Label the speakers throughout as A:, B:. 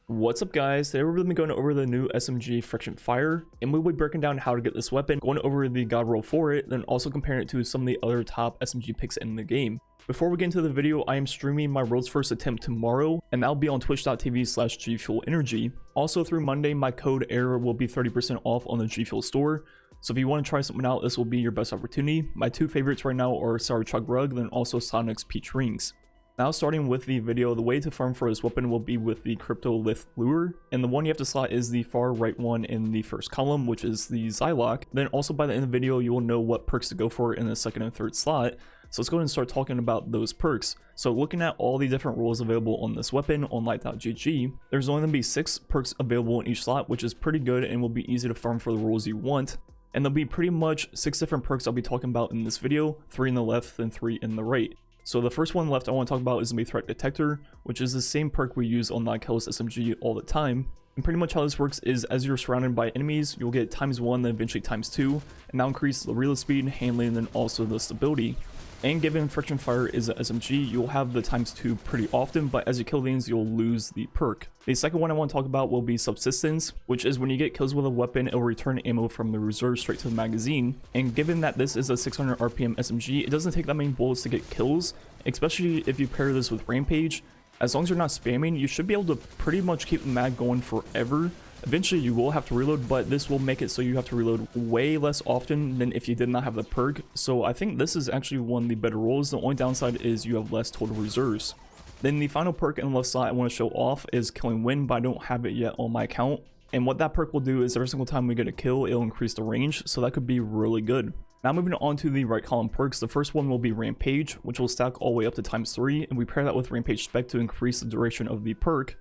A: What's up guys, today we're going to be going over the new SMG Friction Fire, and we'll be breaking down how to get this weapon, going over the god roll for it, then also comparing it to some of the other top SMG picks in the game. Before we get into the video, I am streaming my world's first attempt tomorrow, and that'll be on twitch.tv/gfuelenergy. Also through Monday, my code Ehroar will be 30% off on the G Fuel store. So if you want to try something out, this will be your best opportunity. My two favorites right now are Sour Chug Rug, then also Sonic's Peach Rings. Now starting with the video, the way to farm for this weapon will be with the Crypto Lith Lure, and the one you have to slot is the far right one in the first column, which is the Zylok. Then also by the end of the video, you will know what perks to go for in the second and third slot. So let's go ahead and start talking about those perks. So looking at all the different rolls available on this weapon on light.gg, there's only going to be 6 perks available in each slot, which is pretty good and will be easy to farm for the rolls you want. And there'll be pretty much 6 different perks I'll be talking about in this video, 3 in the left and 3 in the right. So the first one left I want to talk about is going to be Threat Detector, which is the same perk we use on the Ikelos SMG all the time. And pretty much how this works is as you're surrounded by enemies, you'll get ×1, then eventually ×2, and that'll increase the reload speed, handling, and then also the stability. And given Friction Fire is an SMG, you'll have the ×2 pretty often, but as you kill things, you'll lose the perk. The second one I want to talk about will be Subsistence, which is when you get kills with a weapon, it'll return ammo from the reserve straight to the magazine. And given that this is a 600 RPM SMG, it doesn't take that many bullets to get kills, especially if you pair this with Rampage. As long as you're not spamming, you should be able to pretty much keep the mag going forever. Eventually you will have to reload, but this will make it so you have to reload way less often than if you did not have the perk. So I think this is actually one of the better rolls. The only downside is you have less total reserves. Then the final perk in the left side I want to show off is Killing Wind, but I don't have it yet on my account. And what that perk will do is every single time we get a kill, it'll increase the range, so that could be really good. Now moving on to the right column perks, the first one will be Rampage, which will stack all the way up to ×3, and we pair that with Rampage Spec to increase the duration of the perk.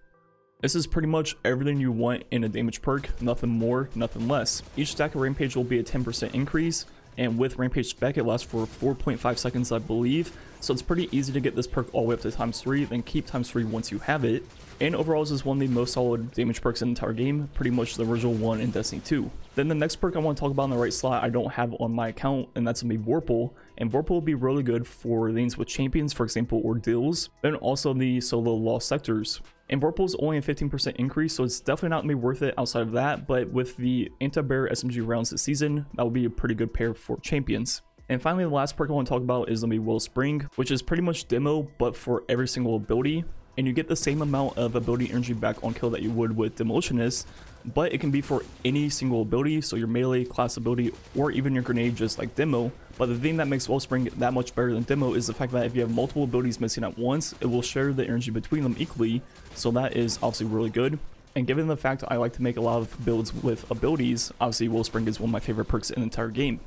A: This is pretty much everything you want in a damage perk, nothing more, nothing less. Each stack of Rampage will be a 10% increase, and with Rampage Spec it lasts for 4.5 seconds I believe, so it's pretty easy to get this perk all the way up to ×3, then keep ×3 once you have it. And overall this is one of the most solid damage perks in the entire game, pretty much the original one in Destiny 2. Then the next perk I want to talk about in the right slot I don't have on my account, and that's going to be Vorpal. And Vorpal will be really good for lanes with champions, for example, or deals. Then also the solo lost sectors. And Vorpal is only a 15% increase, so it's definitely not going to be worth it outside of that, but with the anti-bear SMG rounds this season, that will be a pretty good pair for champions. And finally, the last perk I want to talk about is going to be Wellspring, which is pretty much demo, but for every single ability. And you get the same amount of ability energy back on kill that you would with Demolitionist, but it can be for any single ability, so your melee, class ability, or even your grenade, just like Demo. But the thing that makes Wellspring that much better than Demo is the fact that if you have multiple abilities missing at once, it will share the energy between them equally, so that is obviously really good. And given the fact I like to make a lot of builds with abilities, obviously Wellspring is one of my favorite perks in the entire game.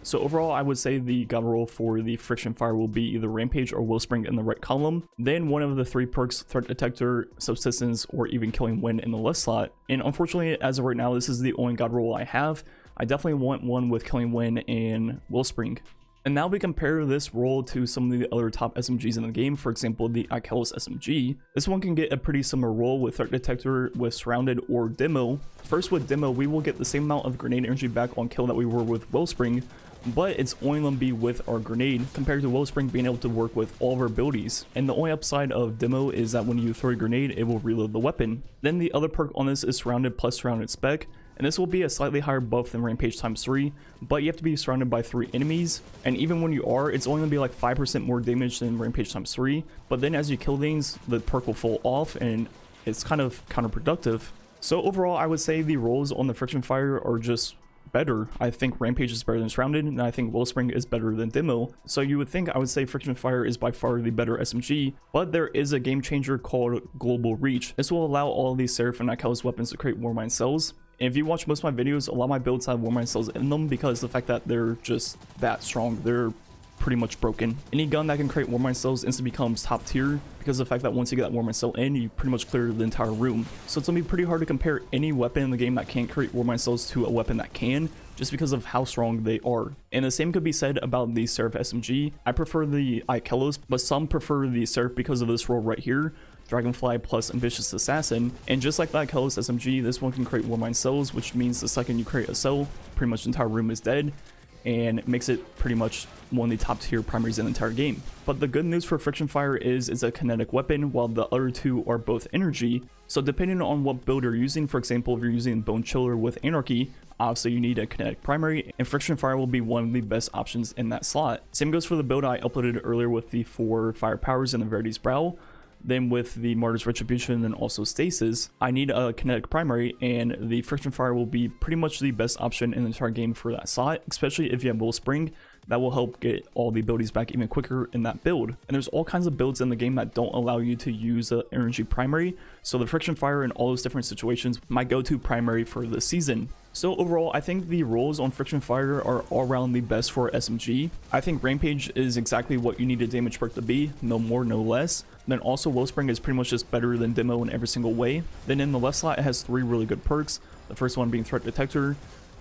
A: So overall, I would say the god roll for the Friction Fire will be either Rampage or Wellspring in the right column. Then one of the 3 perks, Threat Detector, Subsistence, or even Killing Wind in the left slot. And unfortunately, as of right now, this is the only god roll I have. I definitely want one with Killing Wind and Wellspring. And now we compare this roll to some of the other top SMGs in the game, for example, the Ikelos SMG. This one can get a pretty similar roll with Threat Detector, with Surrounded, or Demo. First with Demo, we will get the same amount of grenade energy back on kill that we were with Wellspring, but it's only going to be with our grenade compared to Wellspring being able to work with all of our abilities. And the only upside of Demo is that when you throw a grenade, it will reload the weapon. Then the other perk on this is Surrounded plus Surrounded Spec, and this will be a slightly higher buff than Rampage ×3, but you have to be surrounded by 3 enemies, and even when you are, it's only going to be like 5% more damage than Rampage ×3, but then as you kill things, the perk will fall off, and it's kind of counterproductive. So overall, I would say the rolls on the Friction Fire are just better. I think Rampage is better than Surrounded, and I think Wellspring is better than Demo. So you would think I would say Friction Fire is by far the better SMG, but there is a game changer called Global Reach. This will allow all of these Seraph and Ikelos weapons to create Warmind cells. And if you watch most of my videos, a lot of my builds have Warmind cells in them because of the fact that they're just that strong. They're pretty much broken. Any gun that can create Warmind cells instantly becomes top tier because of the fact that once you get that Warmind cell in, you pretty much clear the entire room. So it's gonna be pretty hard to compare any weapon in the game that can't create Warmind cells to a weapon that can, just because of how strong they are. And the same could be said about the Seraph SMG. I prefer the Ikelos, but some prefer the Seraph because of this roll right here, Dragonfly plus Ambitious Assassin. And just like the Ikelos SMG, this one can create Warmind cells, which means the second you create a cell, pretty much the entire room is dead. and it makes it pretty much one of the top tier primaries in the entire game. But the good news for Friction Fire is it's a kinetic weapon, while the other two are both energy. So depending on what build you're using, for example, if you're using Bone Chiller with Anarchy, obviously you need a kinetic primary, and Friction Fire will be one of the best options in that slot. Same goes for the build I uploaded earlier with the 4 fire powers and the Verity's Brow. Then with the Martyr's Retribution and also Stasis, I need a kinetic primary, and the Friction Fire will be pretty much the best option in the entire game for that slot, especially if you have Wellspring. That will help get all the abilities back even quicker in that build. And there's all kinds of builds in the game that don't allow you to use an energy primary, so the Friction Fire in all those different situations my go-to primary for the season. So overall, I think the rolls on Friction Fire are all around the best for SMG. I think Rampage is exactly what you need a damage perk to be, no more, no less. Then also Wellspring is pretty much just better than Demo in every single way. Then in the left slot, it has 3 really good perks. The first one being Threat Detector,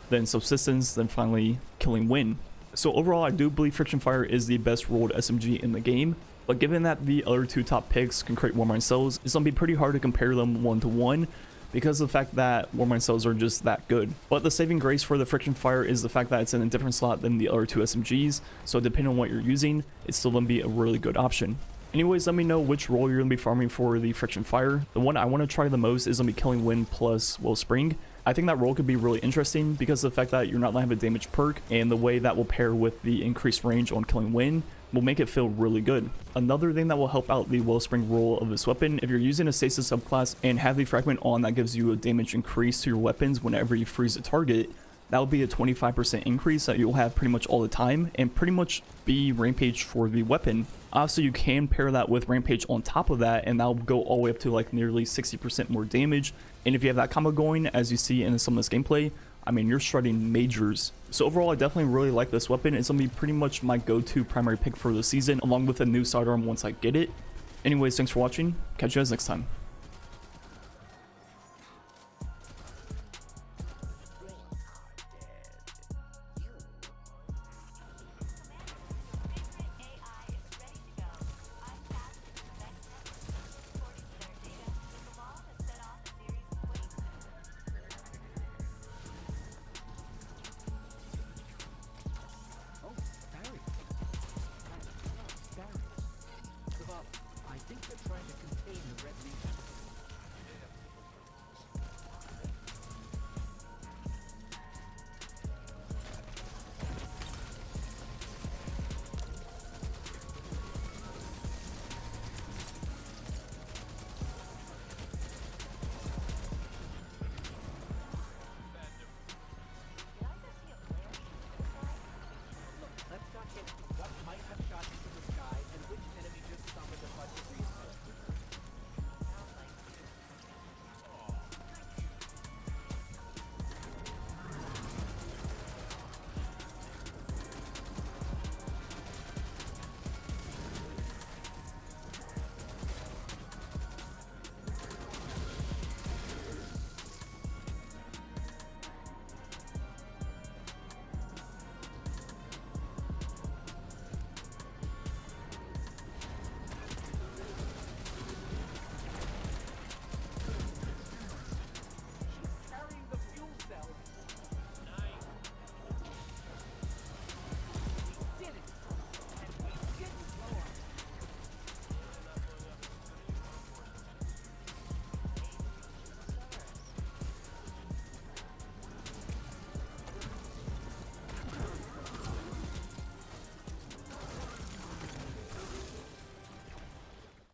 A: then Subsistence, then finally Killing Wind. So overall, I do believe Friction Fire is the best rolled SMG in the game, but given that the other 2 top picks can create Warmind Cells, it's going to be pretty hard to compare them 1-to-1 because of the fact that Warmind Cells are just that good. But the saving grace for the Friction Fire is the fact that it's in a different slot than the other 2 SMGs, so depending on what you're using, it's still going to be a really good option. Anyways, let me know which role you're going to be farming for the Friction Fire. The one I want to try the most is going to be Killing Wind plus Wellspring. I think that role could be really interesting because of the fact that you're not going to have a damage perk, and the way that will pair with the increased range on Killing Wind will make it feel really good. Another thing that will help out the Wellspring role of this weapon, if you're using a Stasis subclass and have the Fragment on that gives you a damage increase to your weapons whenever you freeze a target, that will be a 25% increase that you'll have pretty much all the time and pretty much be Rampage for the weapon. Also, you can pair that with Rampage on top of that, and that'll go all the way up to like nearly 60% more damage. And if you have that combo going, as you see in some of this gameplay, I mean, you're shredding majors. So overall, I definitely really like this weapon. It's going to be pretty much my go-to primary pick for the season, along with a new sidearm once I get it. Anyways, thanks for watching. Catch you guys next time.